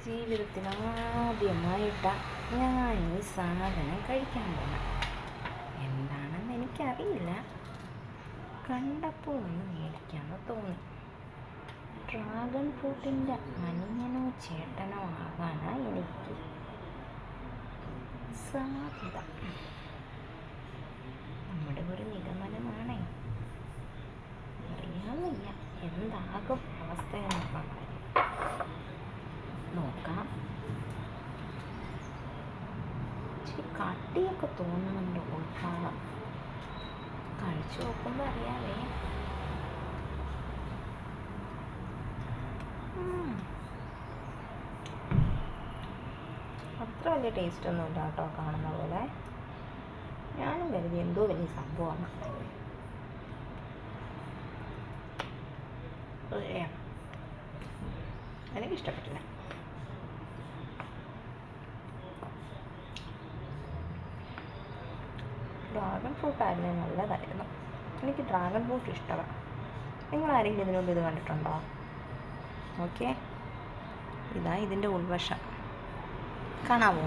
ജീവിതത്തിൽ ആദ്യമായിട്ടാണ് ഞാൻ ഈ സാധനം കഴിക്കാൻ പോകുന്നത്. എന്താണെന്ന് എനിക്കറിയില്ല, കണ്ടപ്പോൾ ഒന്ന് മേടിക്കാമെന്ന് തോന്നി. ഡ്രാഗൺ ഫ്രൂട്ടിൻ്റെ അനിയനോ ചേട്ടനോ ആകാനാണ് എനിക്ക് സാധ്യത. നമ്മുടെ ഒരു നിഗമനമാണേ, അറിയാൻ വയ്യ എന്താകും അവസ്ഥയെന്ന്. നോക്കാം. ഇച്ചിരി കട്ടിയൊക്കെ തോന്നുന്നുണ്ട് ഉൾഭാഗം. കഴിച്ചു നോക്കുമ്പോൾ അറിയാവേ. അത്ര വലിയ ടേസ്റ്റ് ഒന്നും ഇല്ല കേട്ടോ, കാണുന്ന പോലെ. ഞാനും കരുതി എന്തോ വലിയ സംഭവമാണ്. എനിക്കിഷ്ടപ്പെട്ടില്ല. ഡ്രാഗൺ ഫ്രൂട്ട് ആയിരുന്നു നല്ലതായിരുന്നു. എനിക്ക് ഡ്രാഗൺ ഫ്രൂട്ട് ഇഷ്ടമാണ്. നിങ്ങൾ ആരെങ്കിലും ഇതിനു മുമ്പ് ഇത് കണ്ടിട്ടുണ്ടോ? ഓക്കെ, ഇതാ ഇതിൻ്റെ ഉൾവശം കാണാമോ?